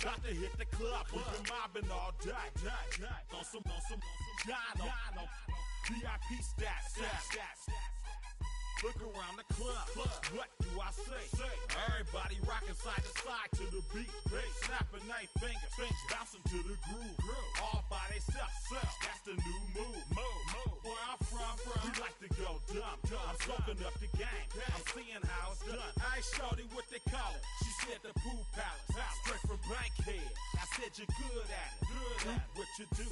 About to hit the club, we've been mobbing all day. On some Jono, VIP stats. Look around the club, what do I say? Everybody rocking side to side to the beat. Snapping their fingers, bouncing to the groove. All by themselves, that's the new move. Where I'm from, we like to go dumb. I'm soaking up the game, I'm seeing how it's done. I ain't shorty what they call it, she said the pool palace. Straight from Bankhead, I said you're good at it. What you do,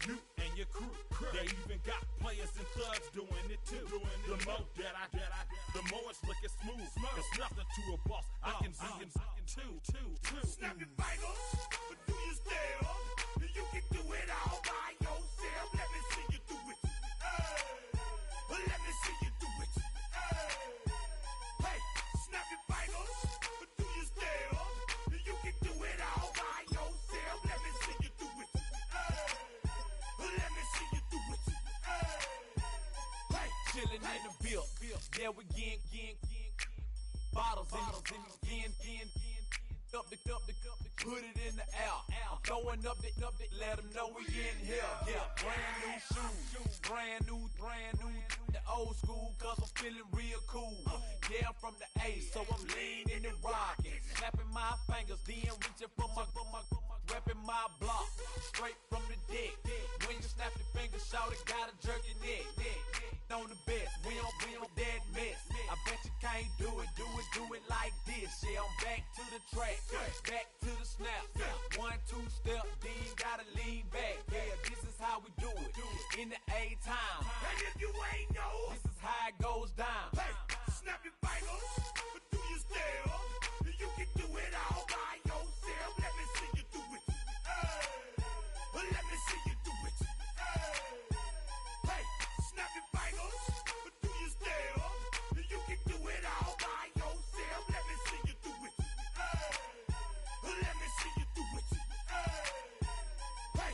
you and your crew. They even got players and thugs doing it too. The more that I the more it's looking smooth. It's nothing to a boss. I can see him too. Snap your fingers, but do you still? You can do it all by yourself. Let me see you do it. Let me see you do it. Hey, snap your fingers, but do you still? You can do it all by yourself. Let me see you do it. Let me see you do it. Hey, chillin' in the bill. Yeah, we getting bottles in again. Up the cup, put it in the air. I'm throwing up the, let them know we in here. Yeah, brand new shoes, brand new, the old school, cause I'm feeling real cool. Yeah, I'm from the A, so I'm leaning and rocking, snapping my fingers, then reaching for my, repping my block, straight from the deck. When you snap your fingers, shout it, gotta jerk your neck. On the best, we don't that mess. I bet you can't do it like this. Yeah, I'm back to the track, back to the snap. 1, 2 step, then gotta lean back. Yeah, this is how we do it in the A time. And if you ain't know, this is how it goes down. Hey, snap your fingers, but do you still? You can do it all by yourself. Let me see you do it. Let me see you do it. Hey, snap your fingers, but do you still? You can do it all by yourself. Let me see you do it. Let me see you do it. Hey.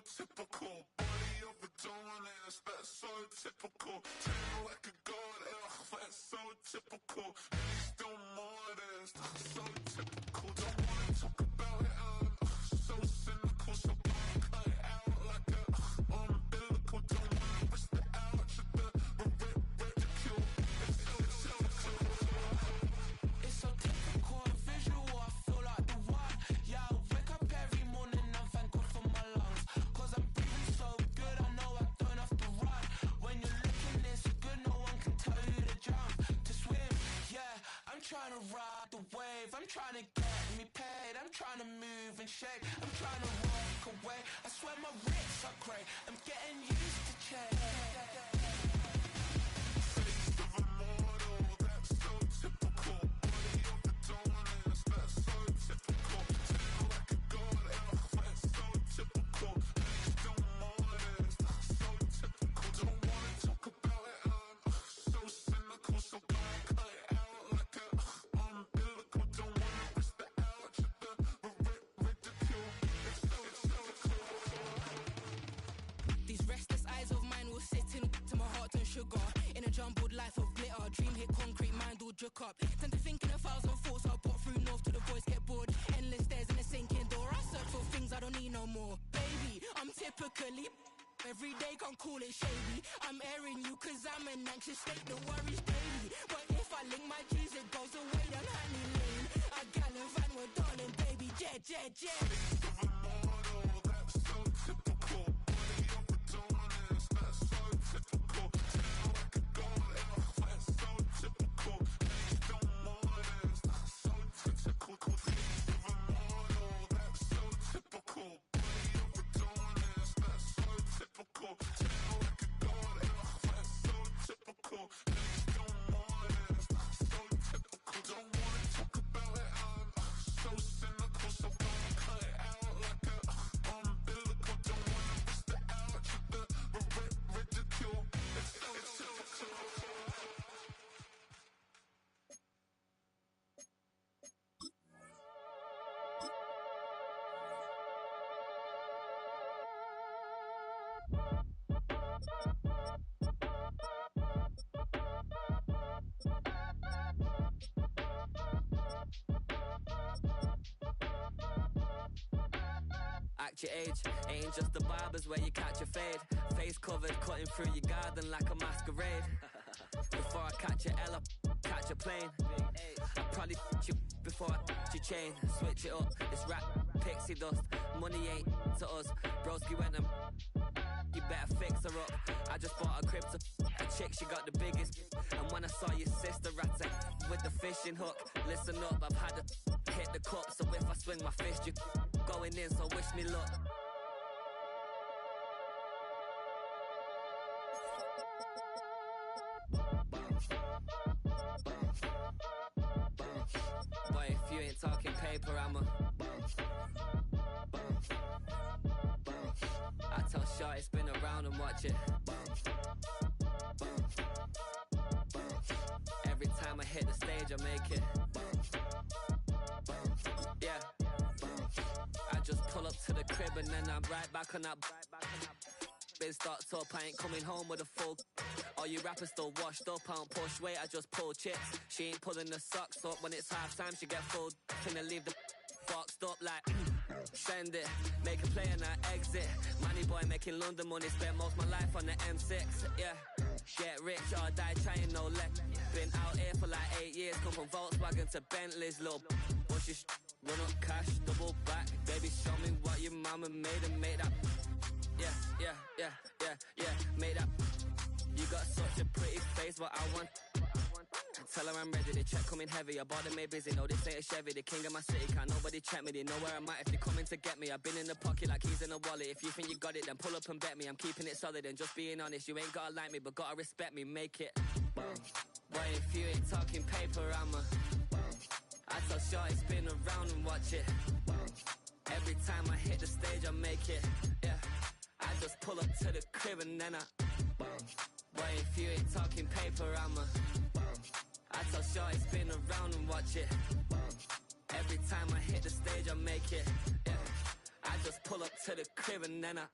typical. Body of a dominance, that's so typical. Tail like a god, that's so typical. Still modest, so typical. Don't wanna talk about it, so cynical. So don't cut it out like a umbilical. Don't wanna risk the ouch of the ridicule. It's so typical, visual, I feel like the one. Yeah, I wake up every morning and thank God for my lungs. Cause I'm breathing so good, I know I don't have to run. When you're looking this good, no one can tell you to jump, to swim. Yeah, I'm trying to ride the wave, I'm trying to get me paid, I'm trying to move and shake, I'm trying to walk away. I swear my wrists are great, I'm getting used to change. Face of a mortal, that's so typical. Body of the dominance, that's so typical. Tail like a god, that's so typical. Still modest, so typical. Don't wanna talk about it, so cynical. So don't cut it out like a umbilical. Don't wanna risk the ouch of the ridicule. It's so typical. These restless eyes of mine will sit in to my heart and sugar. In a jumbled life of glitter, dream hit concrete, mind all jerk up. Tend to think in 1,000 thoughts, I'll put through north to the voice, get bored. Endless stairs in a sinking door, I search for things I don't need no more. Baby, I'm typically every day, can't call it shady. I'm airing you cause I'm an anxious state, the worries daily. But if I link my G's, it goes away, I'm honey lane. I gallivant with darling, baby, jet, jet, jet. Face of a mortal, that's so typical. Body of a dominance, that's so typical. Tail like a god, that's so typical. Still modest, so typical. Face of a mortal, that's so typical. Body of a dominance, that's so typical. Tail like a god, that's so typical. Still modest, so typical. Don't wanna talk about it, so cynical. So don't cut it out like a umbilical. Don't wanna risk the ouch of the ridicule. It's so typical. Act your age, ain't just the barbers where you catch a fade. Face covered, cutting through your garden like a masquerade. Before I catch a L up, catch a plane. I probably you before I your chain. Switch it up, it's rap, pixie dust. Money ain't to us. Broski went and you better fix her up. I just bought a crib to a chick, she got the biggest. And when I saw your sister at it with the fishing hook, listen up, I've had to hit the cup. So if I swing my fist, you going in, so wish me luck. Boy, if you ain't talking paper, I'm a I tell Shorty spin around and watch it. Every time I hit the stage, I make it. Yeah. I just pull up to the crib and then I'm right back on that. Been starts up, I ain't coming home with a full. All you rappers still washed up, I don't push weight, I just pull chips. She ain't pulling the socks up when it's half time, she get full. Finna leave the boxed up like send it, make a play and I exit. Money boy making London money, spent most my life on the M6. Yeah, get rich or die trying, no leg. Been out here for like 8 years, come from Volkswagen to Bentley's, little what's your run up cash, double back. Baby, show me what your mama made and make that. Yeah, make that. You got such a pretty face, but I want. Tell her I'm ready, the check coming heavy. I bought them made busy, no this ain't a Chevy. The king of my city, can't nobody check me. They know where I'm at if they coming to get me. I've been in the pocket like keys in a wallet. If you think you got it, then pull up and bet me. I'm keeping it solid and just being honest. You ain't gotta like me, but gotta respect me, make it. Boy, if you ain't talking paper, I'm a I tell Shorty spin around and watch it. Every time I hit the stage, I make it. Yeah, I just pull up to the crib and then I boy, if you ain't talking paper, I'm a I tell Shorty spin around and watch it. Every time I hit the stage, I make it. Yeah, I just pull up to the crib and then I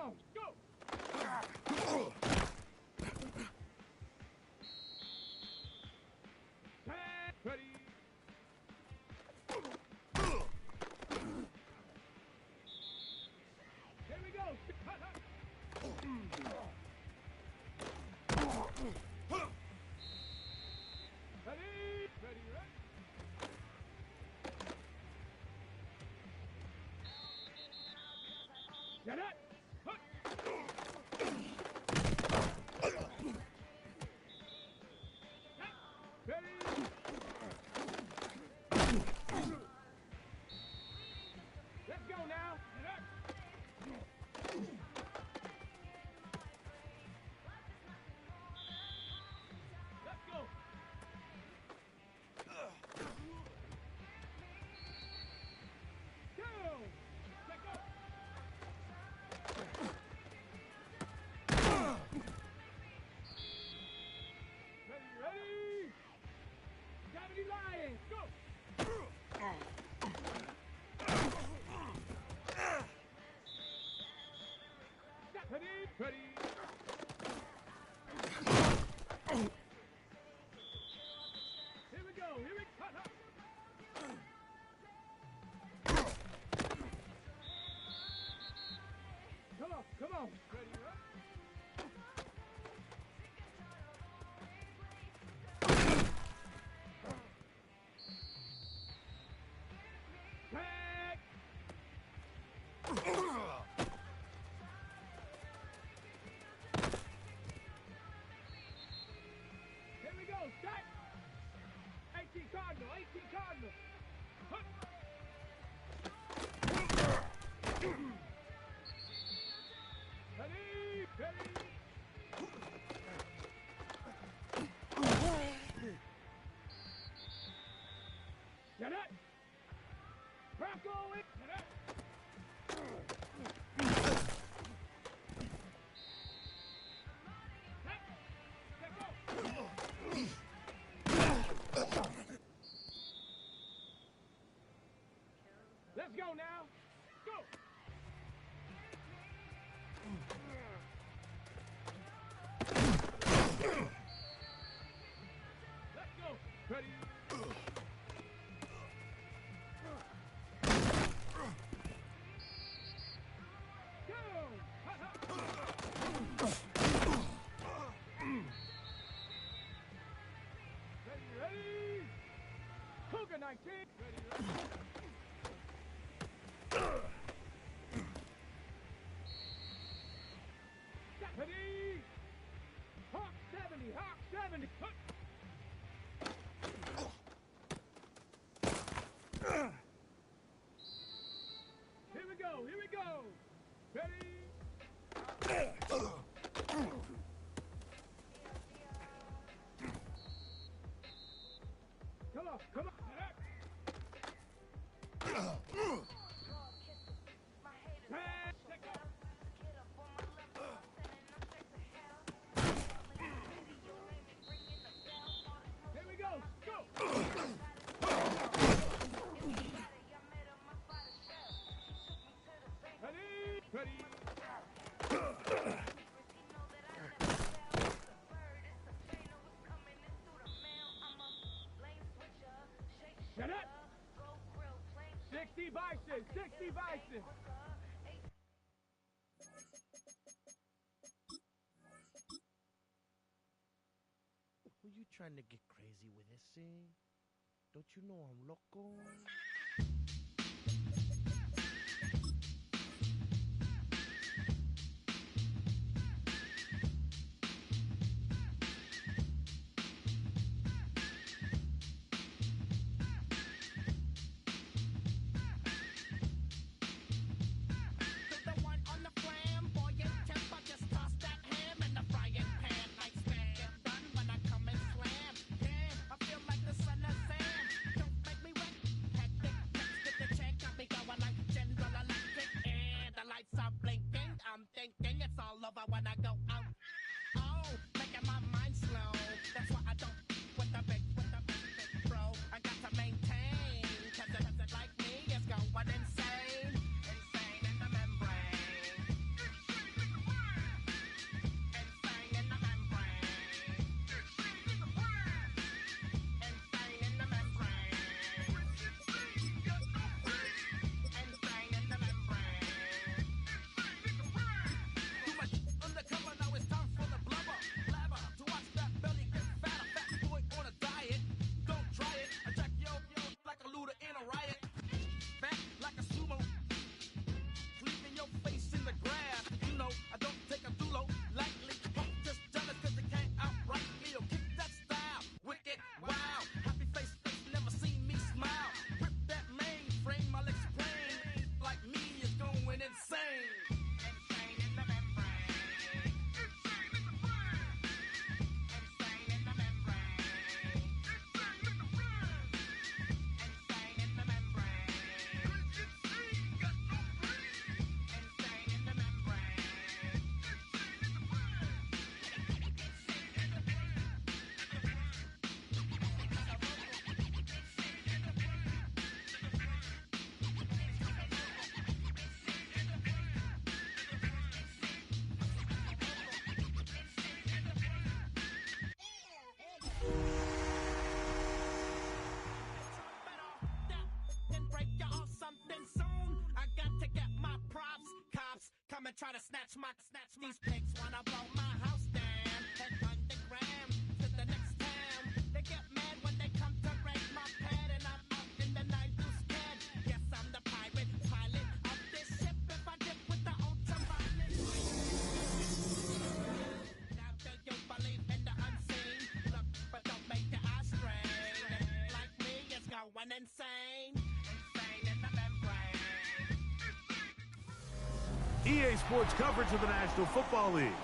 on, go! Ready? Here we go! Ready? Ready, ready? Get it! Ready? Let's go now! Let's go! Go! Let go! Ready, ready! Gravity Lion, go! Ready, ready! Here we go, here we go! Come on, come on! Ready, ready? Tag! Here we go, set! 18 Cardinal, 18 Cardinal! Hup. Ready, ready! Get it! Bronco, get it! Let's go now. Go. Let's go. Ready. Go. Ready, ready. Cougar 19. Ready, ready. Ready? Hawk 70, Hawk 70. Here we go, here we go. Ready? Come on, come on. Here we go, go! Ready? Ready? Get it! 60 Bison, 60 Bison! Who you trying to get crazy with ese? Don't you know I'm loco? Come and slam. Yeah, I feel like the son of Sam. Don't make me wet. Hectic try to snatch these pigs wanna blow my house down. Head underground to the next town. They get mad when they come to raid my pad, and I'm up in the night who's scared. Yes, I'm the pirate pilot of this ship. If I dip with the ultraviolet. Now do you believe in the unseen? Look, but don't make your eyes strain. Like me, it's going insane. Insane in the membrane. EA Sports coverage of the National Football League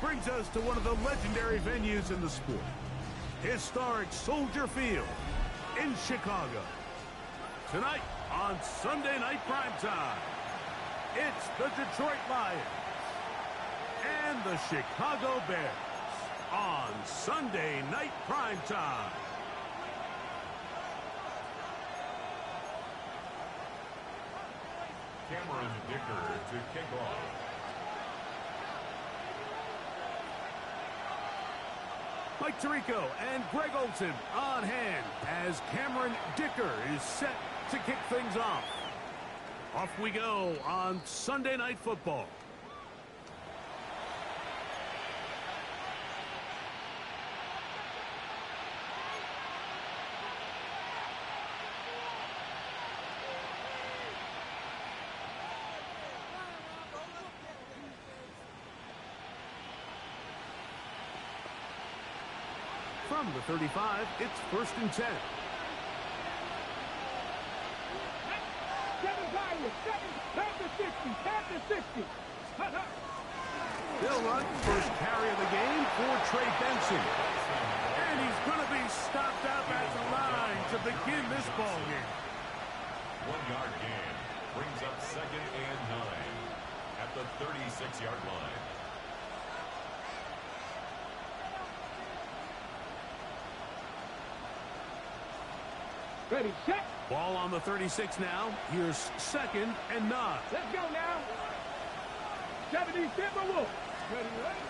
brings us to one of the legendary venues in the sport, historic Soldier Field in Chicago. Tonight on Sunday Night Primetime, it's the Detroit Lions and the Chicago Bears on Sunday Night Primetime. Cameron Dicker to kick off. Mike Tirico and Greg Olson on hand as Cameron Dicker is set to kick things off. Off we go on Sunday Night Football. From the 35, it's 1st and 10. They'll run first carry of the game for Trey Benson. And he's going to be stopped up at the line to begin this ball game. 1 yard gain brings up 2nd and 9 at the 36-yard line. Ready, set. Ball on the 36 now. Here's 2nd and 9. Let's go now. 70 Timberwolves. Ready, ready.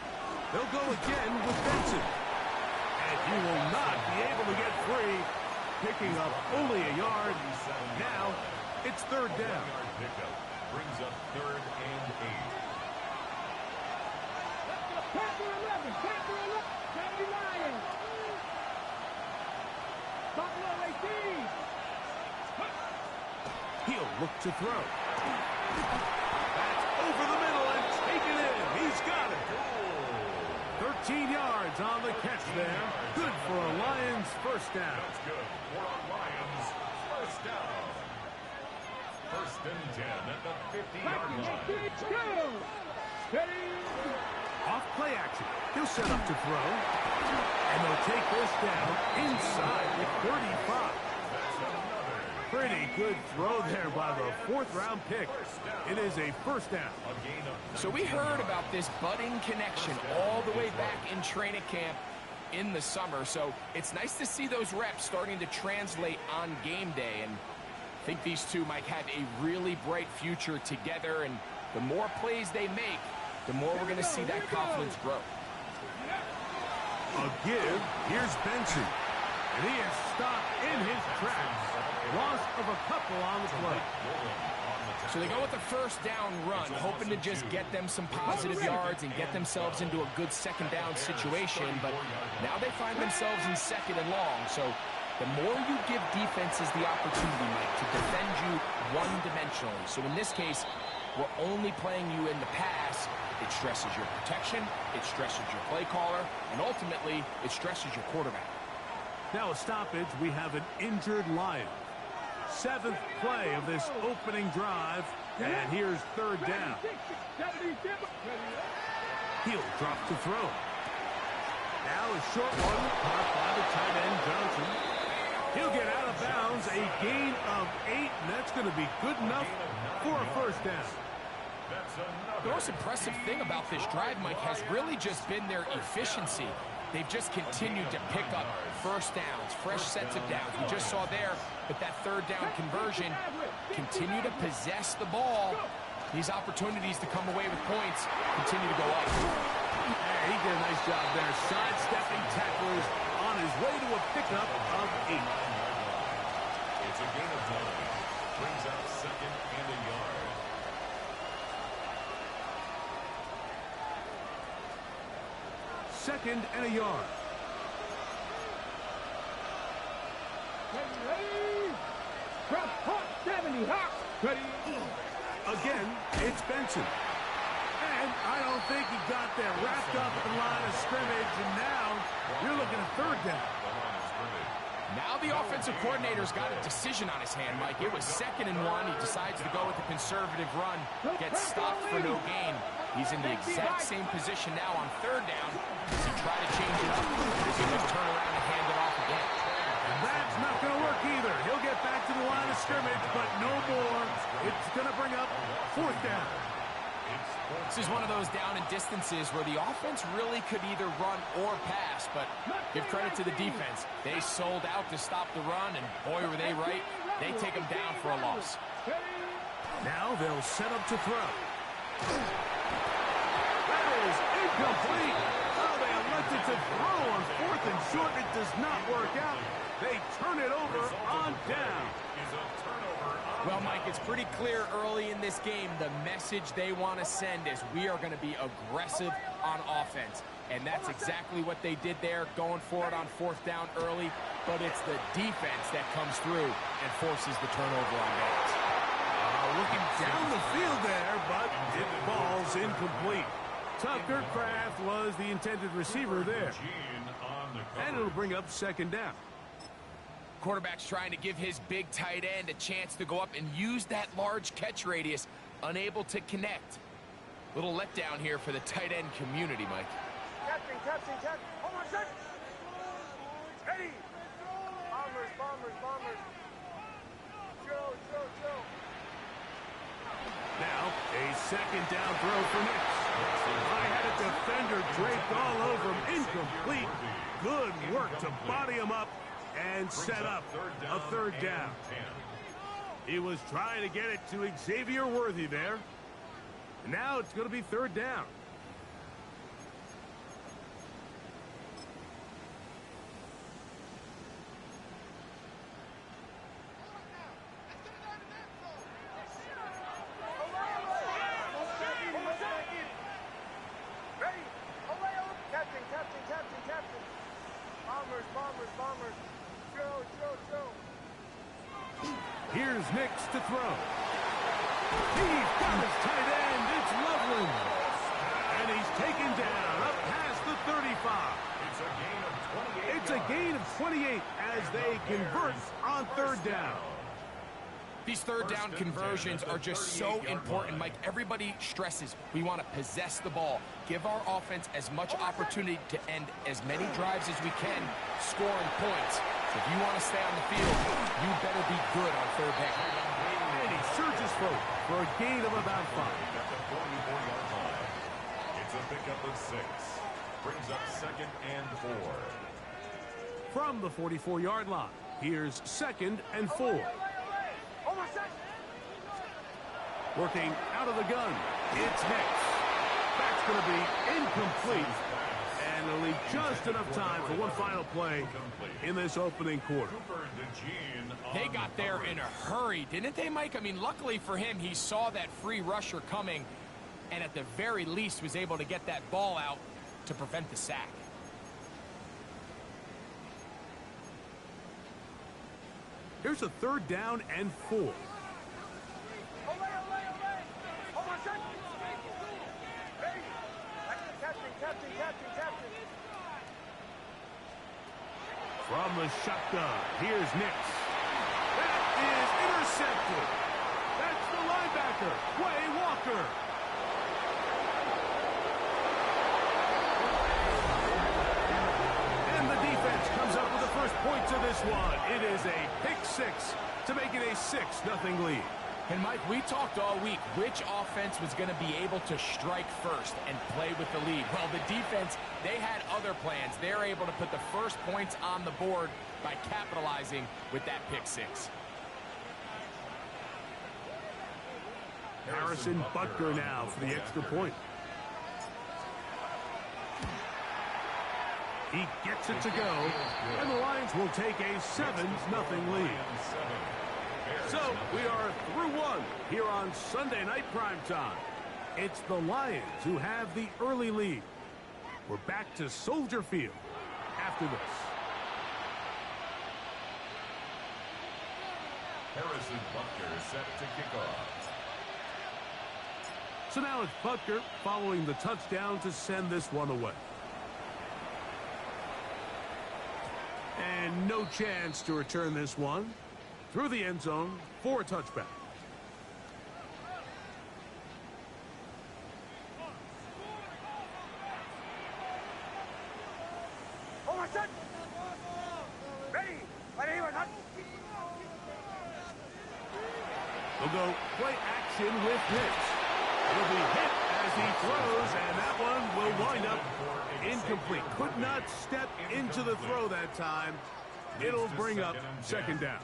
They'll go again with Benson. And he will not be able to get free, picking up only a yard. Now, it's 3rd down. 1 yard pickup brings up 3rd and 8. Panther 11. Panther 11. 70 Lions. Buffalo 18. He'll look to throw. That's over the middle and taken in. He's got it. 13 yards on the catch there. Good for a Lions first down. That's good for a Lions first down. 1st and 10 at the 50-yard line. Off play action. He'll set up to throw. And they'll take this down inside the 35. Pretty good throw there by the 4th-round pick. It is a first down. So we heard about this budding connection all the way back in training camp in the summer. So it's nice to see those reps starting to translate on game day. And I think these two might have a really bright future together. And the more plays they make, the more we're going to see that confidence grow. A give. Here's Benson. And he is stopped in his tracks. Loss of a couple on the play. So they go with the first down run, hoping to just get them some positive yards and get themselves into a good 2nd down situation. But now they find themselves in 2nd and long. So the more you give defenses the opportunity, Mike, to defend you one-dimensionally. So in this case, we're only playing you in the pass. It stresses your protection, it stresses your play caller, and ultimately, it stresses your quarterback. Now a stoppage. We have an injured Lion. 7th play of this opening drive. And here's 3rd down. He'll drop to throw. Now a short one caught by the tight end Johnson. He'll get out of bounds. A gain of 8, and that's going to be good enough for a first down. The most impressive thing about this drive, Mike, has really just been their efficiency. They've just continued to pick up first downs, fresh sets of downs. We just saw there with that 3rd down conversion, continue to possess the ball. These opportunities to come away with points continue to go up. He did a nice job there, sidestepping tacklers on his way to a pickup of 8. It's a gain of 9. Brings out 2nd and a yard. 2nd and a yard. Ready? Drop hot 70, hot. Ready? Again, it's Benson. And I don't think he got there. Wrapped up at the line of scrimmage, and now you're looking at 3rd down. Now the offensive coordinator's got a decision on his hand, Mike. It was 2nd and 1. He decides to go with the conservative run. Gets stopped for no gain. He's in the exact same position now on 3rd down. Does he try to change it up? Or does he just turn around and hand it off again? And that's not going to work either. He'll get back to the line of scrimmage, but no more. It's going to bring up 4th down. This is one of those down and distances where the offense really could either run or pass, but give credit to the defense. They sold out to stop the run, and boy, were they right. They take them down for a loss. Now they'll set up to throw. That is incomplete. Oh, they elected to throw on 4th and short. It does not work out. They turn it over on down. Well, Mike, it's pretty clear early in this game the message they want to send is we are going to be aggressive on offense. And that's exactly what they did there, going for it on 4th down early. But it's the defense that comes through and forces the turnover on downs. Looking down the field there, but it falls incomplete. Tucker Kraft was the intended receiver there. And it'll bring up 2nd down. Quarterback's trying to give his big tight end a chance to go up and use that large catch radius, unable to connect. Little letdown here for the tight end community, Mike. Captain. Hold on a second. Ready. Bombers. Joe. Now, a 2nd down throw for Nix. I had a defender draped all over him. Incomplete. Good work to body him up and set up a 3rd down. He was trying to get it to Xavier Worthy there. Now it's going to be 3rd down. Ready. Captain. Bombers. Joe. Here's Nix to throw. He's got his tight end. It's Loveland. And he's taken down up past the 35. It's a gain of 28 as they convert on 3rd down. These 3rd down conversions are just so important, Mike. Everybody stresses we want to possess the ball, give our offense as much opportunity to end as many drives as we can, scoring points. So if you want to stay on the field, you better be good on 3rd down. And he surges forward for a gain of about 5. At the 44-yard line. It's a pickup of 6. Brings up 2nd and 4. From the 44-yard line, here's 2nd and 4. Working out of the gun, it's Nix. That's going to be incomplete. And it'll leave just enough time for one final play in this opening quarter. They got there in a hurry, didn't they, Mike? I mean, luckily for him, he saw that free rusher coming and at the very least was able to get that ball out to prevent the sack. Here's a 3rd down and 4. From the shotgun, here's Nix. That is intercepted. That's the linebacker, Quay Walker. And the defense comes up with the first points of this one. It is a pick 6 to make it a 6-0 lead. And, Mike, we talked all week which offense was going to be able to strike first and play with the lead. Well, the defense, they had other plans. They're able to put the first points on the board by capitalizing with that pick 6. Harrison Butker now for the extra point. He gets it to go, and the Lions will take a 7-0 lead. So we are through one here on Sunday Night Primetime. It's the Lions who have the early lead. We're back to Soldier Field after this. Harrison Butker set to kick off. So now it's Butker following the touchdown to send this one away. And no chance to return this one through the end zone for a touchback. They'll go play action with Hicks. He'll be hit as he throws, and that one will wind up incomplete. Could not step into the throw that time. It'll bring up second down.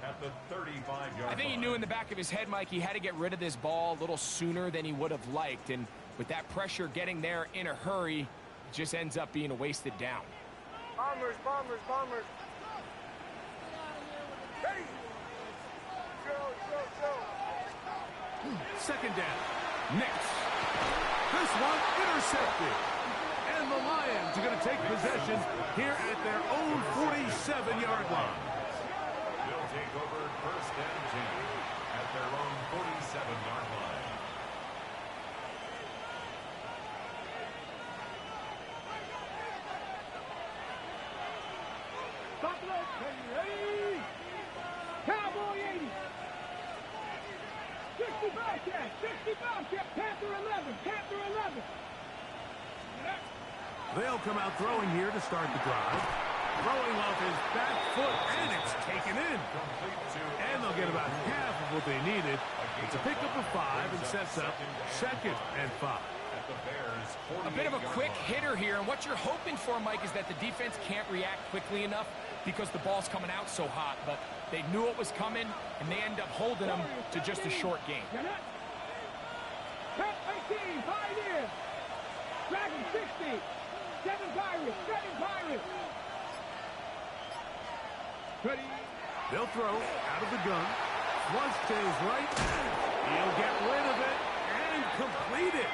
I think he knew in the back of his head, Mike, he had to get rid of this ball a little sooner than he would have liked. And with that pressure getting there in a hurry, it just ends up being a wasted down. Bombers, bombers, bombers. Ready. Go. Second down. Next. This one intercepted. And the Lions are going to take possession here at their own 47-yard line. They'll take over first and 10 at their own 47-yard line. Ready. Cowboy 80. 60 Bobcat. 60 Bobcat. Panther 11. Panther 11. They'll come out throwing here to start the drive. Throwing off his back foot, and it's taken in. And they'll get about half of what they needed. It's a pickup of 5 and sets up second and 5. A bit of a quick hitter here, and what you're hoping for, Mike, is that the defense can't react quickly enough because the ball's coming out so hot. But they knew it was coming, and they end up holding them to just a short game. Pet 18, Pioneer. Dragon 60. 7 Pirates. 7 Pirates. Ready. They'll throw out of the gun. Flush to his right. He'll get rid of it and complete it.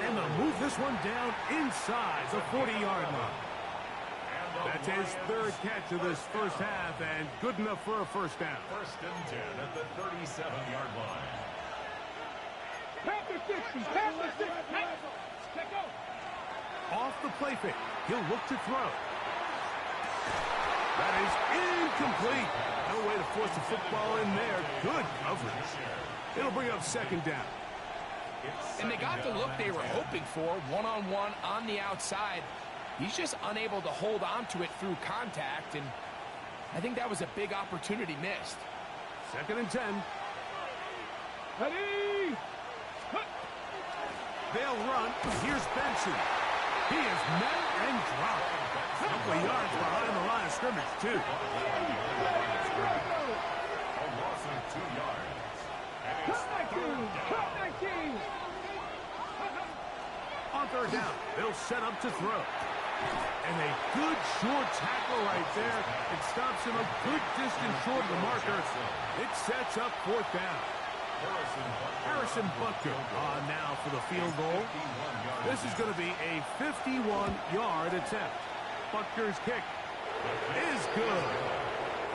And they'll move this one down inside the 40-yard line. That's his third catch of this first half, and good enough for a first down. First and 10 at the 37-yard line. Panther 60. Panther 60. Let go. Off the play fake. He'll look to throw. That is incomplete. No way to force the football in there. Good coverage. It'll bring up second down. And they got the look they were hoping for, one-on-one on the outside. He's just unable to hold on to it through contact, and I think that was a big opportunity missed. Second and 10. Ready. They'll run. Here's Benson. He is met and dropped. A couple of yards behind the line of scrimmage, too. A loss of 2 yards. And it's Cut 19. On third down, they'll set up to throw. And a good short tackle right there. It stops him a good distance short of the marker. It sets up fourth down. Harrison Butker on now for the field goal. This is going to be a 51-yard attempt. Butker's kick is good.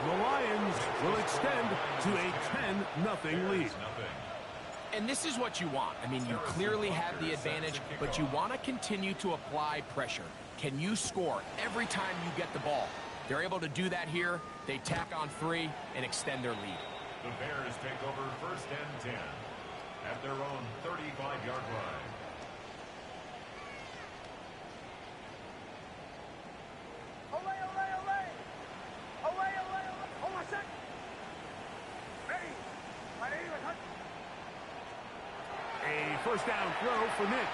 The Lions will extend to a 10-0 lead. And this is what you want. I mean, you clearly have the advantage, but you want to continue to apply pressure. Can you score every time you get the ball? They're able to do that here. They tack on 3 and extend their lead. The Bears take over first and 10 at their own 35-yard line. A first down throw for Nix.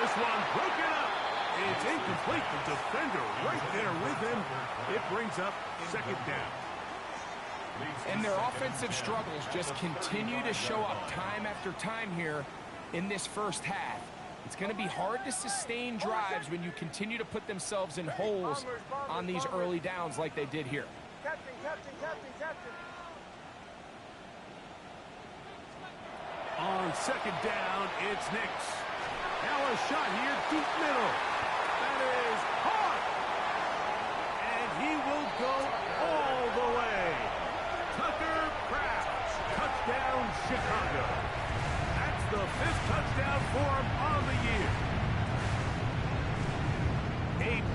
This one broken up. It's incomplete. The defender right there with him. It brings up second down. And their offensive struggles just continue to show up time after time here in this first half. It's going to be hard to sustain drives when you continue to put themselves in holes on these early downs like they did here. Captain. On second down, it's Nix. Now a shot here, deep middle.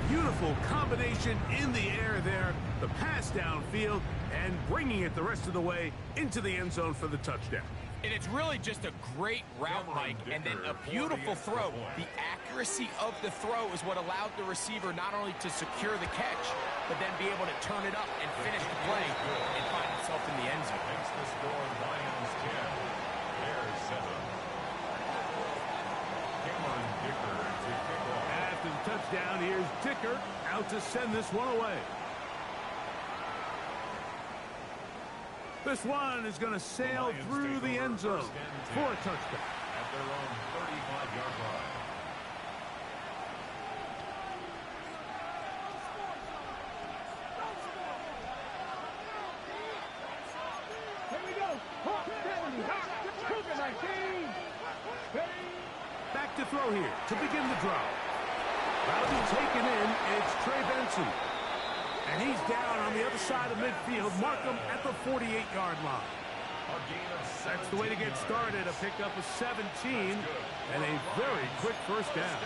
Beautiful combination in the air there. The pass downfield and bringing it the rest of the way into the end zone for the touchdown. And it's really just a great route, Mike, and then a beautiful throw. The accuracy of the throw is what allowed the receiver not only to secure the catch, but then be able to turn it up and finish the play and find himself in the end zone. Makes the score Lions 10. Bears 7. Cameron Dicker to kick off. After the touchdown, here's Dicker out to send this one away. This one is going to sail through the end zone for a touchdown. At their own 35-yard line. Here we go. Hawk 70. Hawk 19. Back to throw here to begin the drive. That'll be taken in. It's Trey Benson. And he's down on the other side of midfield. Mark him at the 48-yard line. That's the way to get started. A pickup of 17 and a very quick first down.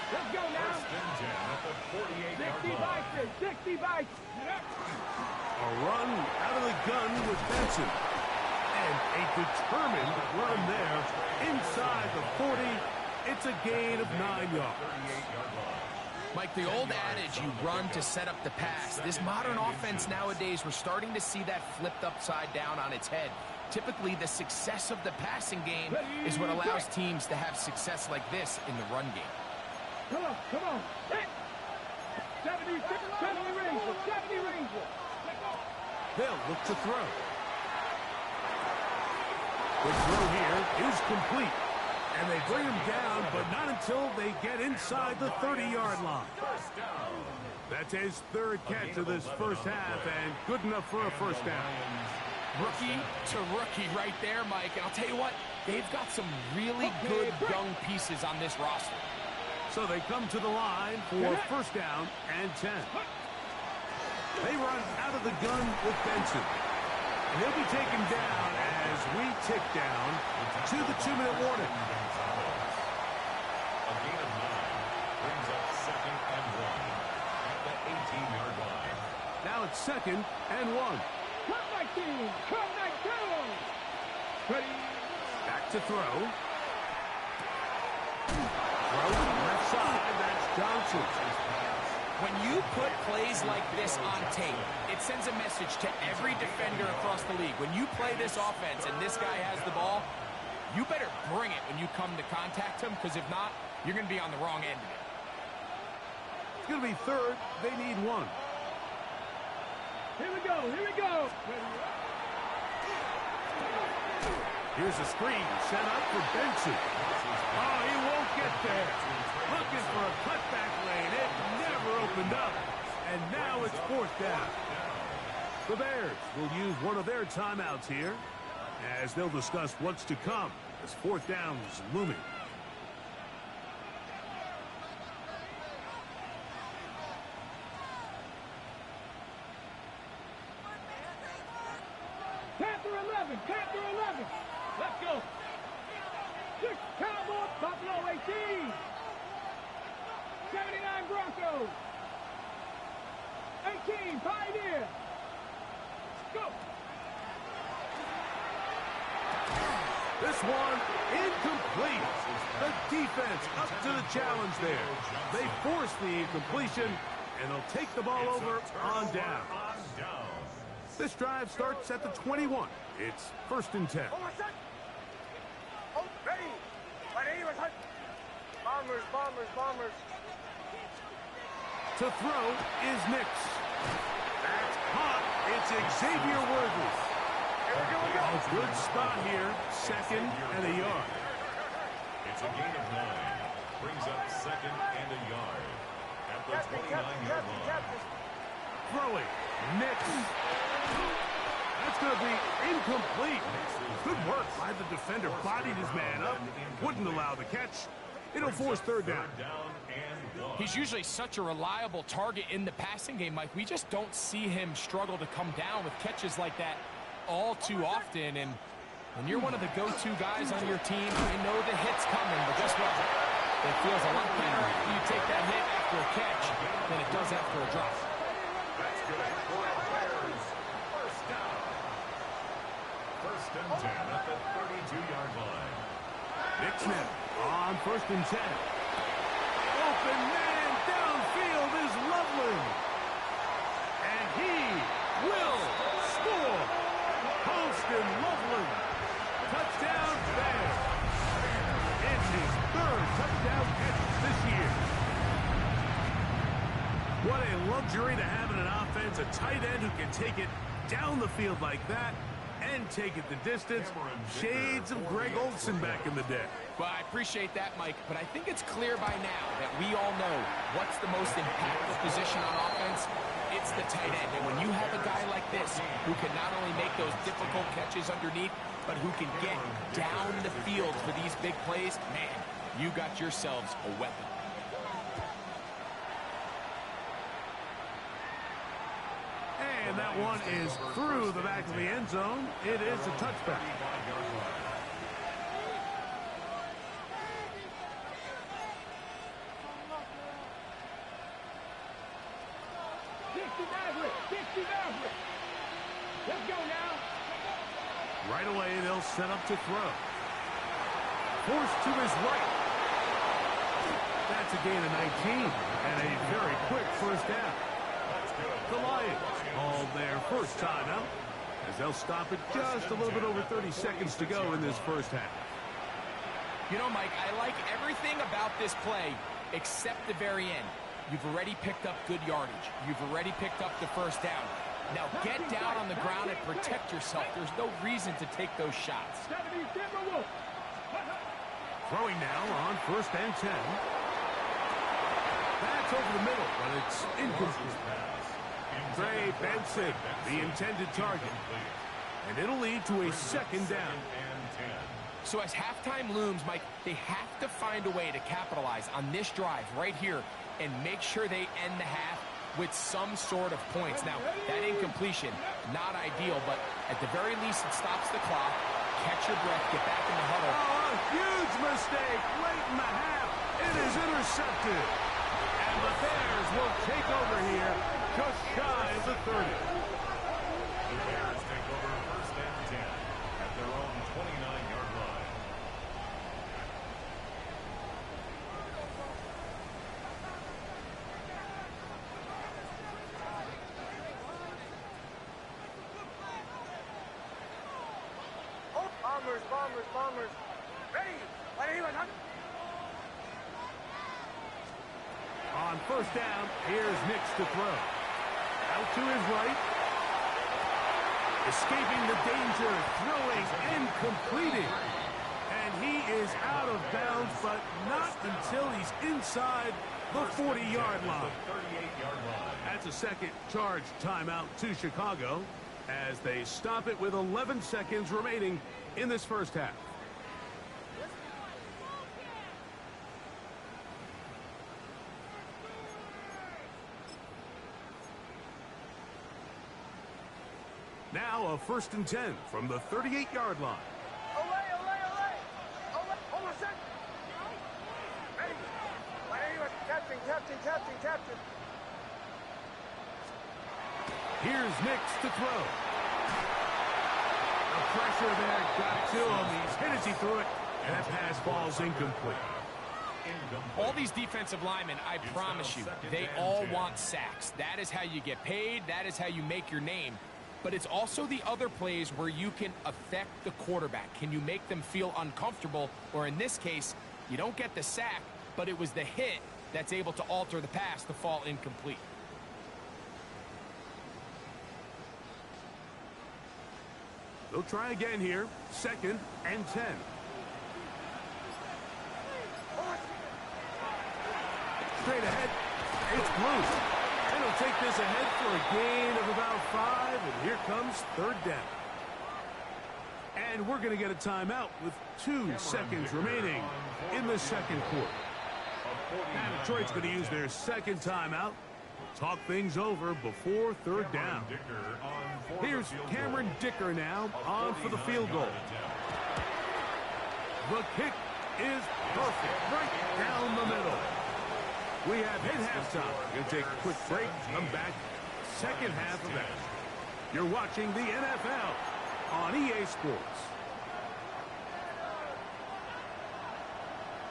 Let's go now. First and 10 at the 48-yard 60 line. bites. 60 bites. A run out of the gun with Benson. And a determined run there inside the 40. It's a gain of 9 yards. 38-yard line. Mike, the old adage, you run to set up the pass. This modern offense nowadays, we're starting to see that flipped upside down on its head. Typically, the success of the passing game is what allows teams to have success like this in the run game. Come on, come on. 70 Ranger, 70 Ranger. They'll look to throw. The throw here is complete. And they bring him down, but not until they get inside the 30-yard line. That's his third catch of this first half, and good enough for a first down. Rookie to rookie right there, Mike. And I'll tell you what, they've got some really good young pieces on this roster. So they come to the line for first down and 10. They run out of the gun with Benson. And he'll be taken down as we tick down to the 2-minute warning. A gain of 9 brings up second and 1 at the 18-yard line. Now it's second and 1. Come 19. Come 19. Ready. Back to throw. Throw to the left side. That's Johnson. When you put plays like this on tape, it sends a message to every defender across the league. When you play this offense and this guy has the ball, you better bring it when you come to contact him, because if not, you're going to be on the wrong end of it. It's going to be third. They need 1. Here we go. Here we go. Here's a screen set up for Benson. Oh, he won't get there. Looking for a cutback lane. It never opened up. And now it's fourth down. The Bears will use one of their timeouts here as they'll discuss what's to come as fourth down is looming. Panther 11. Panther 11. Let's go. 6 Cowboys. Buffalo 18. 79 Broncos. 18 Pioneer. Go. This one incomplete. The defense up to the challenge there. They force the incompletion, and they'll take the ball over on down. This drive starts at the 21. It's first and 10. Bombers. To throw is Nix. That's caught. It's Xavier Worthy. A good spot here. Second and a yard. It's a gain of 9. Brings up second and a yard at the 29-yard line. Throwing. Nix. That's going to be incomplete. Good work by the defender. Bodied his man up. Wouldn't allow the catch. It'll force third down. He's usually such a reliable target in the passing game, Mike. We just don't see him struggle to come down with catches like that all too often. And when you're one of the go-to guys on your team, you know the hit's coming. But guess what? It feels a lot better after you take that hit after a catch. first and 10. Open man downfield is Loveland. And he will score. Holston Loveland. Touchdown Bears. It's his third touchdown catch this year. What a luxury to have in an offense, a tight end who can take it down the field like that and take it the distance. Shades of Greg Olsen back in the day. Well, I appreciate that, Mike, but I think it's clear by now that we all know what's the most impactful position on offense. It's the tight end. And when you have a guy like this who can not only make those difficult catches underneath, but who can get down the field for these big plays, man, you got yourselves a weapon. And that one is through the back of the end zone. It is a touchback. Let's go now. Right away, they'll set up to throw. Forced to his right. That's a gain of 19 and a very quick first down. The Lions called their first timeout as they'll stop it just a little bit over 30 seconds to go in this first half. You know, Mike, I like everything about this play except the very end. You've already picked up good yardage. You've already picked up the first down. Now get down on the ground and protect yourself. There's no reason to take those shots. Throwing now on first and 10. That's over the middle, but it's incomplete. Trey Benson, the intended target. And it'll lead to a second down. So as halftime looms, Mike, they have to find a way to capitalize on this drive right here and make sure they end the half with some sort of points. Now, that incompletion, not ideal, but at the very least, it stops the clock. Catch your breath, get back in the huddle. Oh, a huge mistake late in the half. It is intercepted. And the Bears will take over here just shy of the 30. The Bears take over first and 10 at their own 29-yard line. Bombers. Ready? On first down, here's Nix to throw. Out to his right. Escaping the danger, throwing and completing. And he is out of bounds, but not until he's inside the 40-yard line. That's a second charge timeout to Chicago as they stop it with 11 seconds remaining in this first half. Now a first and 10 from the 38-yard line. Hold on a second. Ready? Captain. Here's Nix to throw. The pressure there got to him. He's hit as he threw it, and that pass falls incomplete. All these defensive linemen, I promise you, they all want sacks. That is how you get paid. That is how you make your name. But it's also the other plays where you can affect the quarterback. Can you make them feel uncomfortable? Or in this case, you don't get the sack, but it was the hit that's able to alter the pass to fall incomplete. They'll try again here. Second and 10. Straight ahead. It's Blues. And he'll take this ahead for a gain of about 5. And here comes third down. And we're going to get a timeout with 2 seconds remaining in the second quarter. Now Detroit's going to use their second timeout. Talk things over before third down. Here's Cameron Dicker now on for the field goal. The kick is perfect, right down the middle. We have hit halftime. We're going to take a quick break. Come back. Second half of that. You're watching the NFL on EA Sports.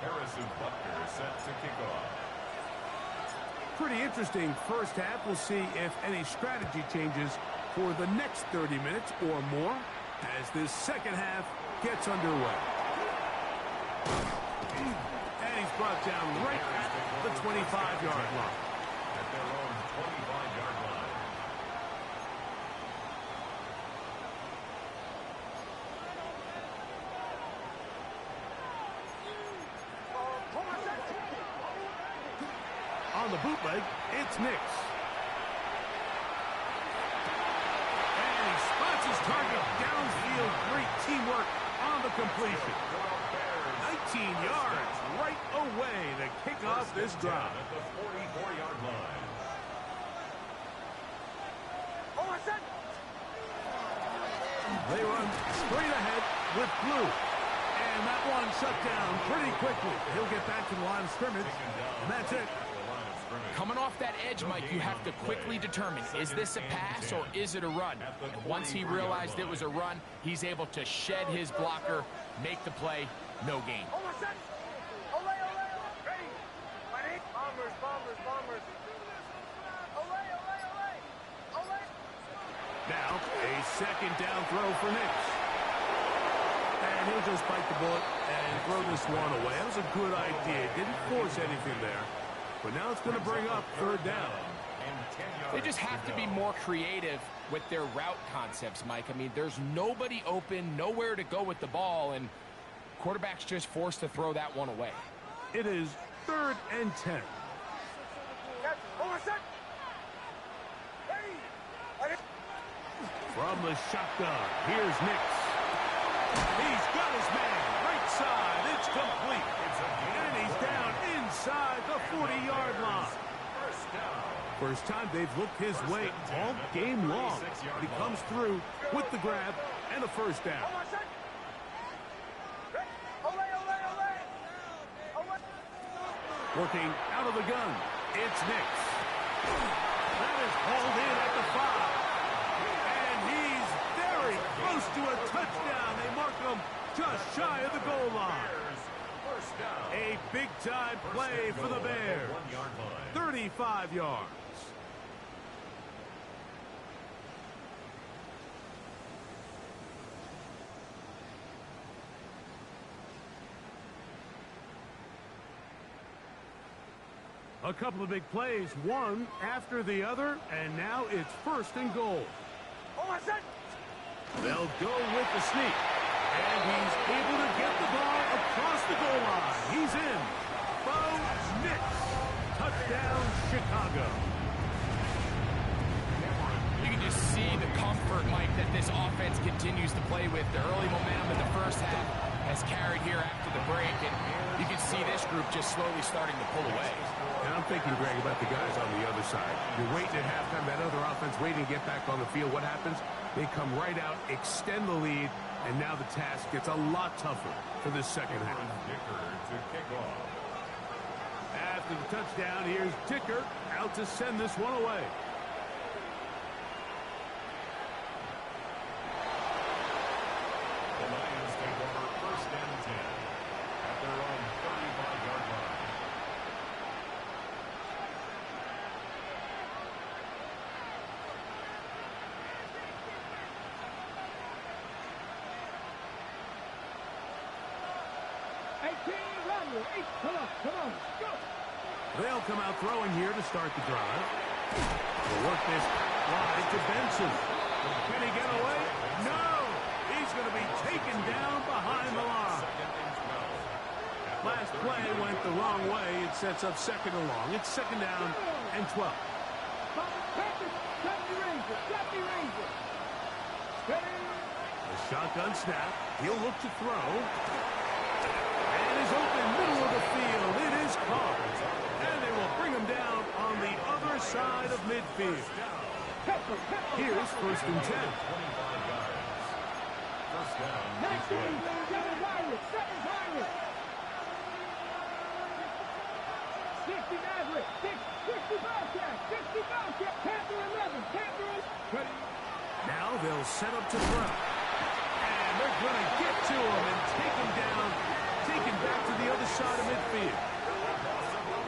Harrison Butker set to kick off. Pretty interesting first half. We'll see if any strategy changes for the next 30 minutes or more as this second half gets underway. And he's brought down right at the 25-yard line. At their own 25-yard line. On the bootleg, it's Nix. And he spots his target downfield. Great teamwork on the completion. 19 yards right away to kick off this drive. At the 44-yard line. They run straight ahead with Blue. And that one shut down pretty quickly. He'll get back to the line of scrimmage, and that's it. Coming off that edge, Mike, you have to quickly determine, is this a pass or is it a run? And once he realized it was a run, he's able to shed his blocker, make the play, no gain. Now, a second down throw for Nix. And he'll just bite the bullet and throw this one away. That was a good idea. Didn't force anything there. But now it's going to bring up third down. They just have to be more creative with their route concepts, Mike. I mean, there's nobody open, nowhere to go with the ball, and quarterback's just forced to throw that one away. It is 3rd and 10. From the shotgun, here's Nix. He's got his man, right side, it's complete. And he's down inside the 40-yard line. First time they've looked his way all game long. But he comes through with the grab and a first down. Working out of the gun, it's Nix. That is hauled in at the 5. And he's very close to a touchdown. They mark him just shy of the goal line. A big-time play for the Bears. 35 yards. A couple of big plays, one after the other, and now it's 1st and goal. They'll go with the sneak. And he's able to get the ball across the goal line. He's in. Bo Nix. Touchdown, Chicago. You can just see the comfort, Mike, that this offense continues to play with. The early momentum in the first half has carried here after the break, and you can see this group just slowly starting to pull away. And I'm thinking, Greg, about the guys on the other side. You're waiting at halftime, that other offense waiting to get back on the field. What happens? They come right out, extend the lead, and now the task gets a lot tougher for this second half. To kick off. After the touchdown, here's Dicker out to send this one away. The Lions take over 1st and 10 at their own 35-yard line. Come on, go! They'll come out throwing here to start the drive. They'll work this wide to Benson. Can he get away? No! He's going to be taken down behind the line. Last play went the wrong way. It sets up 2nd and long. It's 2nd down and 12. The shotgun snap. He'll look to throw. And is open middle of the field. It is caught. And they will bring him down on the other side of midfield. Here's 1st and 10. 1st down. 60 Now they'll set up to throw. And they're going to get to him and take him down taken back to the other side of midfield.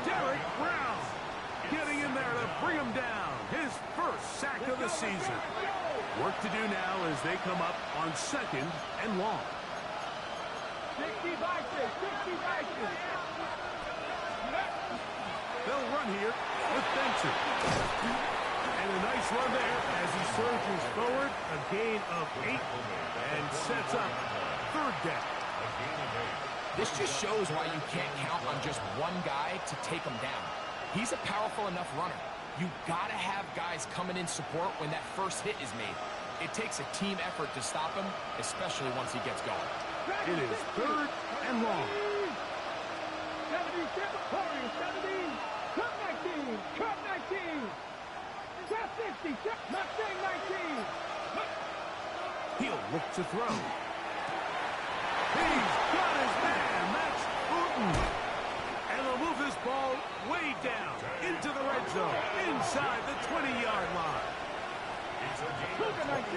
Derek Brown getting in there to bring him down. His first sack of the season. Work to do now as they come up on 2nd and long. 60 boxes, 60 boxes. They'll run here with Benson. And a nice run there as he surges forward. A gain of 8 and sets up 3rd down. This just shows why you can't count on just one guy to take him down. He's a powerful enough runner. You gotta have guys coming in support when that first hit is made. It takes a team effort to stop him, especially once he gets going. It is 3rd and long. 77, 17, cut 19, cut 19. Cut 60, Mustang 19. He'll look to throw. He's got his man. That's Hooten. And they'll move this ball way down into the red zone, inside the 20-yard line. Look at 19.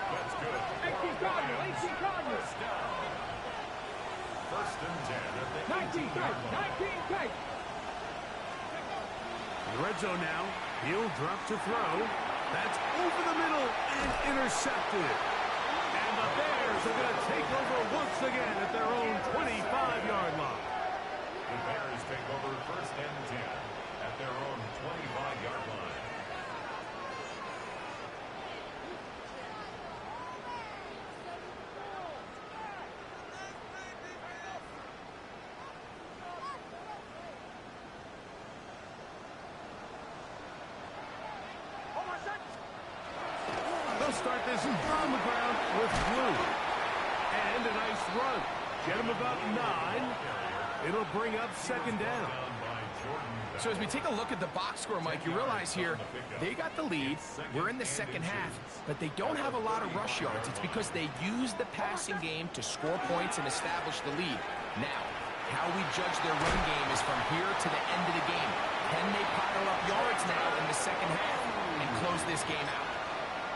That's good. 18 Cardinals, 18 Cardinals. First and 10 at the 19 tight, 19 tight. In the red zone now, he'll drop to throw. That's over the middle and intercepted. And the Bears are going to take over once again at their own 25-yard line. The Bears take over first and 10 at their own 25-yard line. They'll start this on the ground with Blue. And a nice run. Get him about 9. It'll bring up 2nd down. So as we take a look at the box score, Mike, you realize here they got the lead. We're in the second half, but they don't have a lot of rush yards. It's because they use the passing game to score points and establish the lead. Now, how we judge their run game is from here to the end of the game. Can they pile up yards now in the second half and close this game out?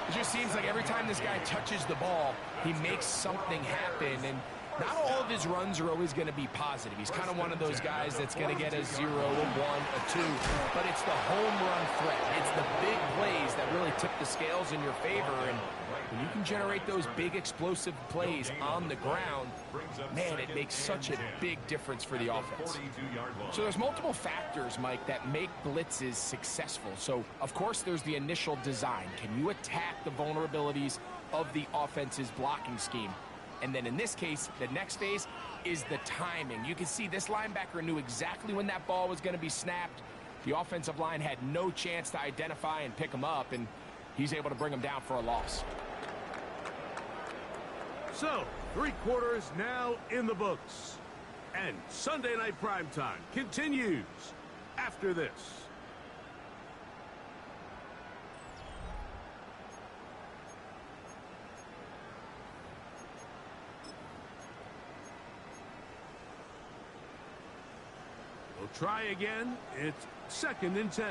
It just seems like every time this guy touches the ball, he makes something happen, and not all of his runs are always going to be positive. He's kind of one of those guys that's going to get a 0, a 1, a 2, but it's the home run threat. It's the big plays that really tip the scales in your favor, and when you can generate those big explosive plays on the ground, man, it makes such a big difference for the offense. So there's multiple factors, Mike, that make blitzes successful. So, of course, there's the initial design. Can you attack the vulnerabilities of the offense's blocking scheme? And then in this case, the next phase is the timing. You can see this linebacker knew exactly when that ball was going to be snapped. The offensive line had no chance to identify and pick him up, and he's able to bring him down for a loss. So, 3 quarters now in the books. And Sunday Night Primetime continues after this. We'll try again. It's 2nd and 10.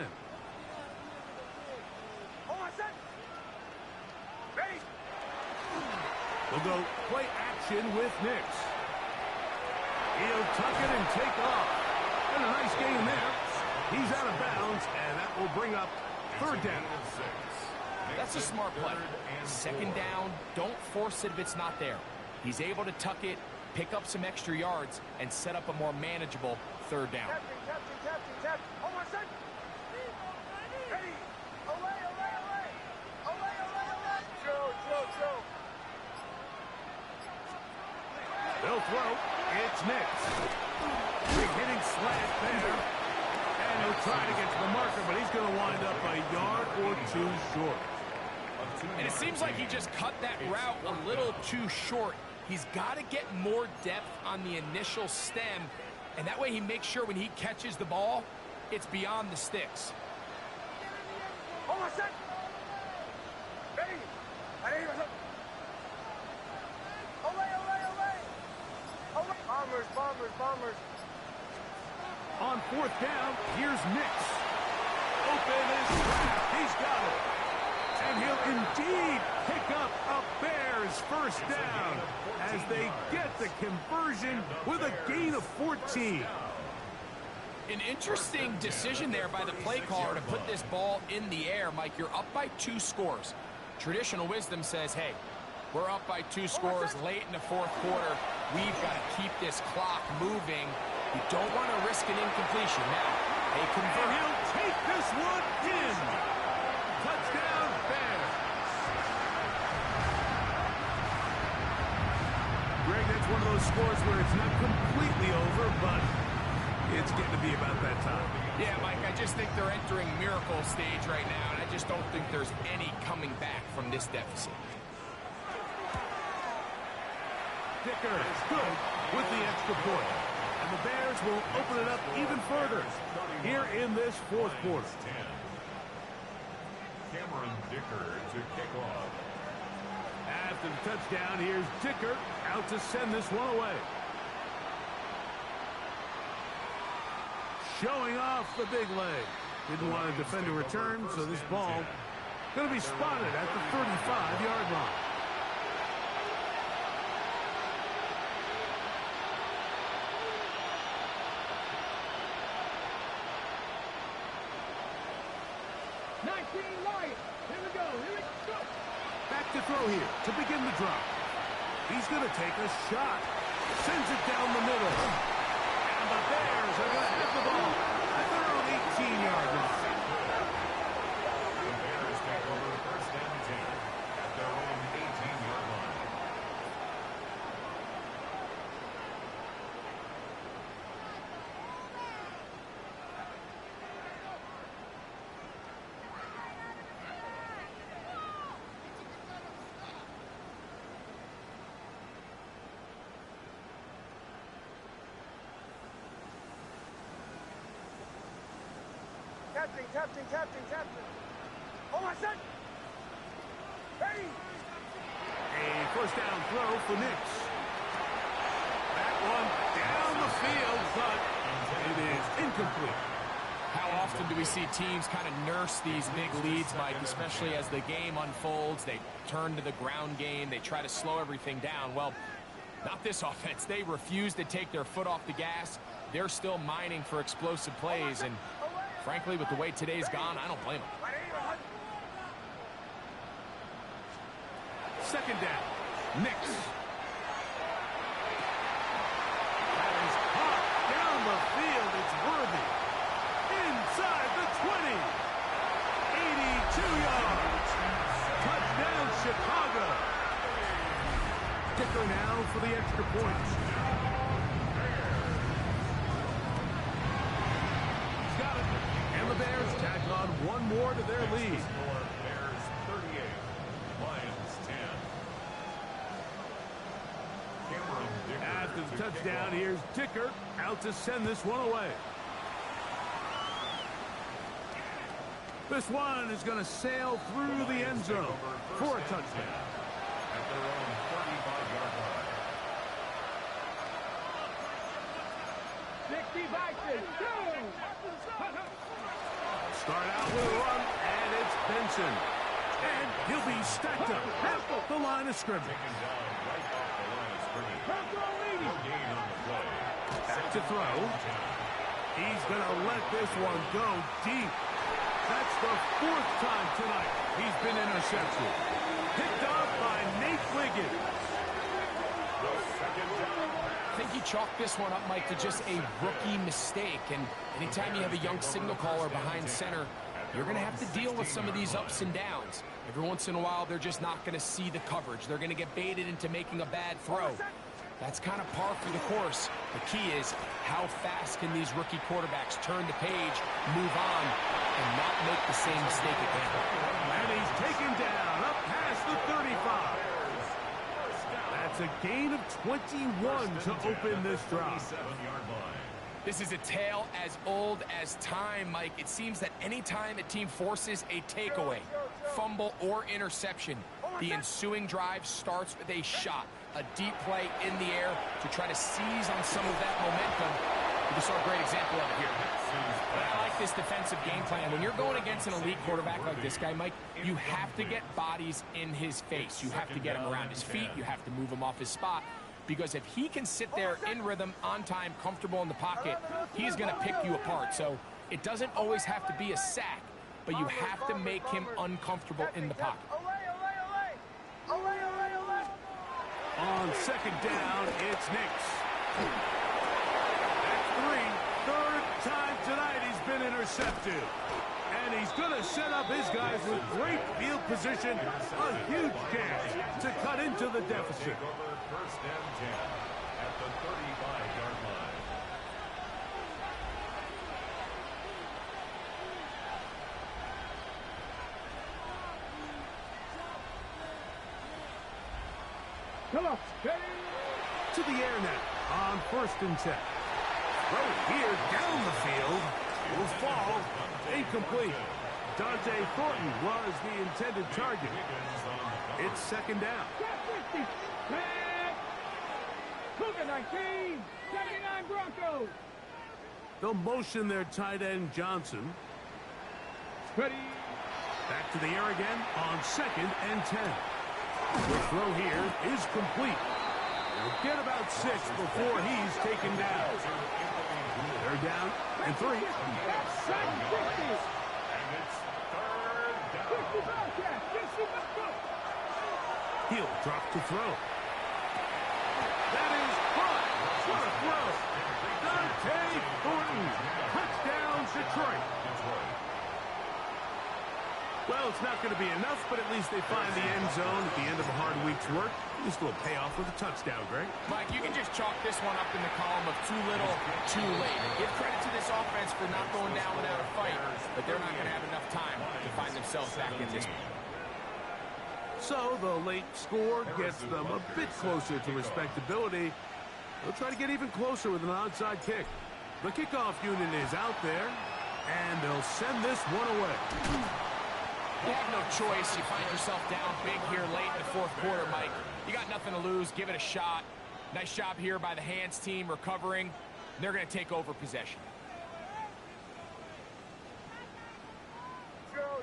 We'll go play action with Nix. He'll tuck it and take off. And a nice gain there. He's out of bounds, and that will bring up 3rd down. That's a smart play. 2nd down, don't force it if it's not there. He's able to tuck it, pick up some extra yards, and set up a more manageable 3rd down. They'll throw. It's Nix. Big hitting slant there. And he'll try to get to the marker, but he's going to wind up a yard or 2 short. And it seems like he just cut that route a little too short. He's got to get more depth on the initial stem, and that way he makes sure when he catches the ball, it's beyond the sticks. Bombers. On 4th down, here's Nix. Open is Kraft. He's got it. And he'll indeed pick up a Bears first down as they get the conversion with a gain of 14. An interesting decision there by the play caller to put this ball in the air. Mike, you're up by 2 scores. Traditional wisdom says, hey, we're up by 2 scores late in the fourth quarter. We've got to keep this clock moving. You don't want to risk an incompletion. Now, they convert. And he'll take this one in. Touchdown, Bears. Greg, that's one of those scores where it's not completely over, but it's getting to be about that time. Yeah, Mike, I just think they're entering miracle stage right now, and I just don't think there's any coming back from this deficit. Dicker is good with the extra point. And the Bears will open it up even further here in this fourth quarter. Cameron Dicker to kick off. After the touchdown, here's Dicker out to send this one away. Showing off the big leg. Didn't want to defend a return, so this ball going to be spotted at the 35-yard line. Back to throw here to begin the drop. He's going to take a shot. Sends it down the middle. And the Bears are going to have the ball at their own 18-yard line. The Bears take over first and 10 at their own 18-yard line. Captain. Oh, my son. Hey. A first down throw for Nix. That one down the field, but it is incomplete. How often do we see teams kind of nurse these big leads, Mike, especially as the game unfolds? They turn to the ground game. They try to slow everything down. Well, not this offense. They refuse to take their foot off the gas. They're still mining for explosive plays, and frankly, with the way today's gone, I don't blame them. Second down. Nix. That is hot down the field. It's worthy. Inside the 20. 82 yards. Touchdown, Chicago. Dicker now for the extra point. He's got it. And the Bears tack on one more to their lead. Bears 38, Lions 10. Cameron Dicker After the to touchdown, kick here's Dicker out to send this one away. This one is going to sail through the end zone for a touchdown. At their own 35-yard line. 65-2. Start out with a run, and it's Benson. And he'll be stacked up at the line of scrimmage. Taken down right off the line of scrimmage. No gain on the play. Back to throw. He's going to let this one go deep. That's the 4th time tonight he's been intercepted. Picked off by Nate Wiggins. I think he chalked this one up, Mike, to just a rookie mistake. And anytime you have a young signal caller behind center, you're going to have to deal with some of these ups and downs. Every once in a while, they're just not going to see the coverage. They're going to get baited into making a bad throw. That's kind of par for the course. The key is how fast can these rookie quarterbacks turn the page, move on, and not make the same mistake again. And he's taken down up past the 35. That's a gain of 21 to open this drive. 7-yard line. This is a tale as old as time, Mike. It seems that anytime a team forces a takeaway, fumble, or interception, the ensuing drive starts with a shot, a deep play in the air to try to seize on some of that momentum. We just saw a great example of it here. But I like this defensive game plan. When you're going against an elite quarterback like this guy, Mike, you have to get bodies in his face. You have to get him around his feet. You have to move him off his spot. Because if he can sit there in rhythm, on time, comfortable in the pocket, he's going to pick you apart. So it doesn't always have to be a sack, but you have to make him uncomfortable in the pocket. On second down, it's Nix. That's three. Third time tonight he's been intercepted. And he's going to set up his guys with great field position. A huge chance to cut into the deficit. First and 10 at the 35-yard line. Come on, steady. To the air now on first and 10. Throw here down the field. Will fall. Incomplete. Dante Thornton was the intended target. It's second down. 50. Cougar 19. 79 Broncos. They'll motion their tight end Johnson. Ready. Back to the air again on second and 10. The throw here is complete. They'll get about 6 before he's taken down. They're down and 3. Second 50. And it's third down. 50 Bobcat. 50 Bobcat. He'll drop to throw. That is caught. What a throw. Dante Thornton. Touchdown, Detroit. Well, it's not going to be enough, but at least they find the end zone at the end of a hard week's work. At least a little payoff with a touchdown, Greg. Mike, you can just chalk this one up in the column of too little, too late. Give credit to this offense for not going down without a fight, but they're not going to have enough time to find themselves back in this one. So the late score gets them a bit closer to respectability. They'll try to get even closer with an onside kick. The kickoff unit is out there, and they'll send this one away. You have no choice. You find yourself down big here late in the fourth quarter, Mike. You got nothing to lose. Give it a shot. Nice job here by the hands team recovering. They're going to take over possession. Joe.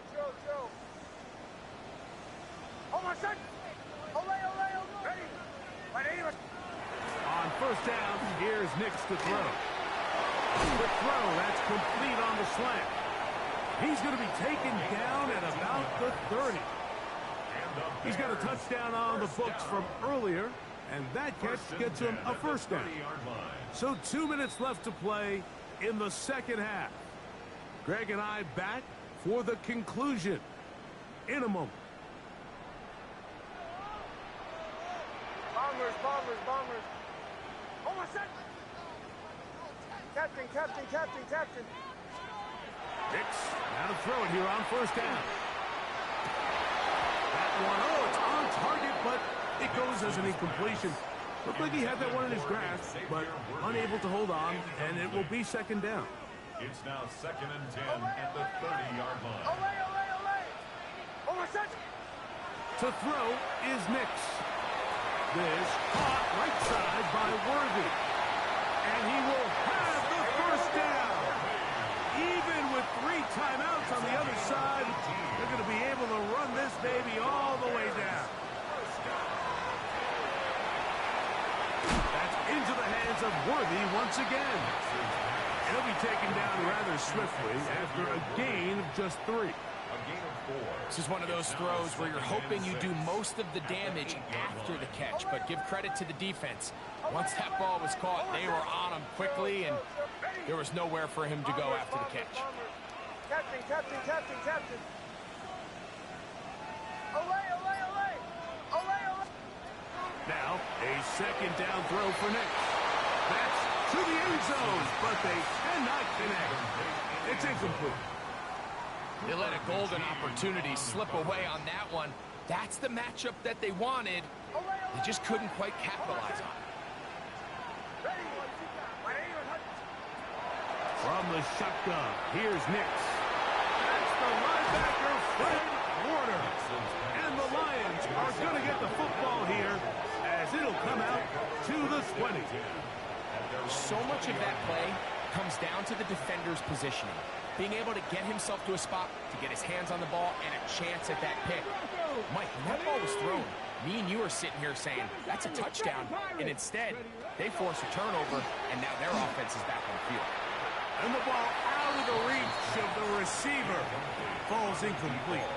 Oh, my son. Ole. Ready. On first down, here's Nix to throw. The throw, that's complete on the slant. He's going to be taken down at about the 30. He's got a touchdown on the books from earlier, and that catch gets him a first down. So 2 minutes left to play in the second half. Greg and I back for the conclusion in a moment. Bombers. Oh, my son. Captain. Nix, now to throw it here on first down. That one, it's on target, but it goes as an incompletion. Looked like he had that one in his grasp, but unable to hold on, and it will be second down. It's now second and 10 at the 30-yard line. Ole. Oh, my son. To throw is Nix. This caught right side by Worthy. And he will have the first down. Even with 3 timeouts on the other side, they're going to be able to run this baby all the way down. That's into the hands of Worthy once again. He'll be taken down rather swiftly after a gain of just 3. This is one of those throws where you're hoping you do most of the damage after the catch, but give credit to the defense. Once that ball was caught, they were on him quickly, and there was nowhere for him to go after the catch. Captain. Ole. Now, a second down throw for Nix. That's to the end zone, but they cannot connect. It's incomplete. They let a golden opportunity slip away on that one. That's the matchup that they wanted. They just couldn't quite capitalize on it. From the shotgun, here's Nix. That's the linebacker, Fred Warner. And the Lions are going to get the football here as it'll come out to the 20. So much of that play comes down to the defender's positioning. being able to get himself to a spot, to get his hands on the ball, and a chance at that pick. Mike, when that ball was thrown, me and you are sitting here saying, that's a touchdown, and instead, they force a turnover, and now their offense is back on the field. And the ball out of the reach of the receiver. Falls incomplete.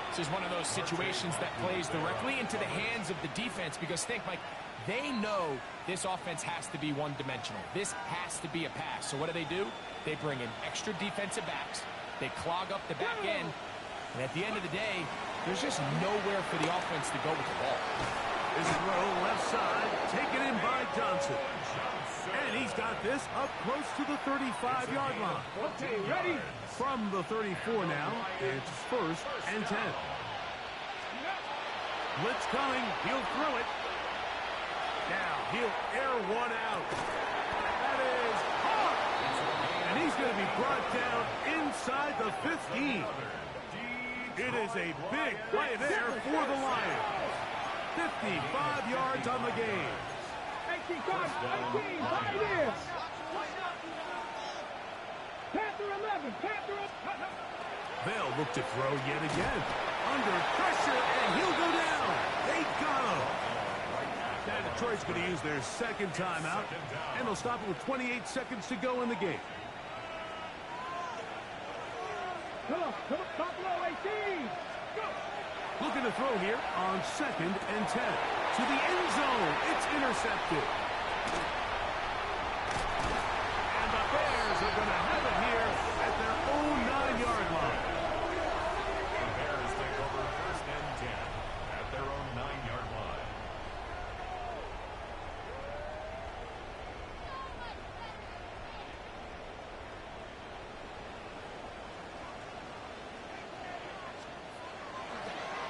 This is one of those situations that plays directly into the hands of the defense because think, Mike, they know this offense has to be one-dimensional. This has to be a pass. So what do? They bring in extra defensive backs. They clog up the back end. And at the end of the day, there's just nowhere for the offense to go with the ball. This throw left side, taken in by Johnson. And he's got this up close to the 35-yard line. Okay, ready? From the 34 now, it's 1st and 10. Blitz coming, he'll throw it. Now he'll air one out. That is hard. And he's going to be brought down inside the 15. It is a big play there for the Lions. 55 yards on the game. 18, right here. Panther 11, Panther 11. They'll look to throw yet again. Under pressure, and he'll go down. They got him. Now Detroit's going to use their second timeout, and they'll stop it with 28 seconds to go in the game. Come on, Buffalo 18. Go. Looking to throw here on 2nd and 10. To the end zone. It's intercepted. And the Bears are going to have it here at their own 9-yard line. The Bears take over 1st and 10 at their own 9-yard line.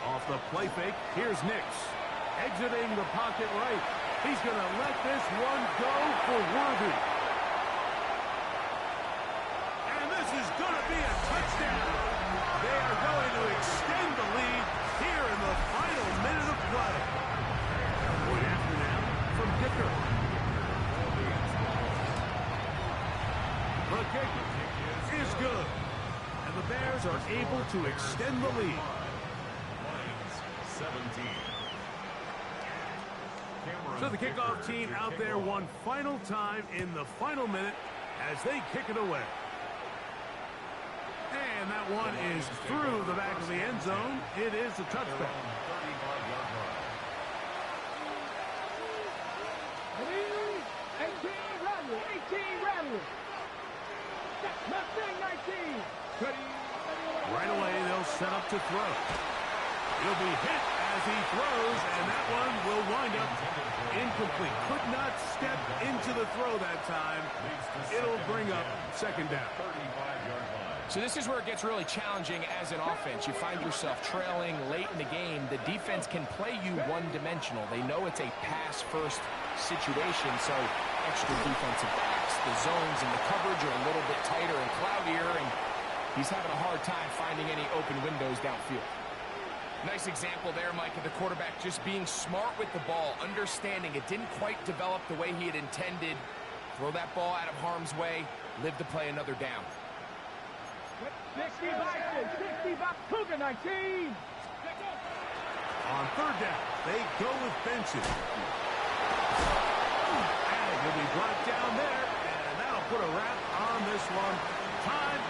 Off the play fake, here's Nix. Exiting the pocket right. He's going to let this one go for Worthy. And this is going to be a touchdown. They are going to extend the lead here in the final minute of play. Point after now from Dicker. The kick is good. And the Bears are able to extend the lead. 17. So the kickoff team out there one final time in the final minute as they kick it away. And that one is through the back of the end zone. It is a touchback. 35-yard line. 18, Rattler. Mustang 19. Right away, they'll set up to throw. He'll be hit as he throws, and that one will wind up incomplete. Could not step into the throw that time. It'll bring up 2nd down. 35-yard line. So this is where it gets really challenging as an offense. You find yourself trailing late in the game. The defense can play you one-dimensional. They know it's a pass-first situation, so extra defensive backs, the zones and the coverage are a little bit tighter and cloudier, and he's having a hard time finding any open windows downfield. Nice example there, Mike, of the quarterback just being smart with the ball, understanding it didn't quite develop the way he had intended. Throw that ball out of harm's way, live to play another down. 65, Cougar 19. On 3rd down, they go with Benson. And he'll be brought down there, and that'll put a wrap on this one. Time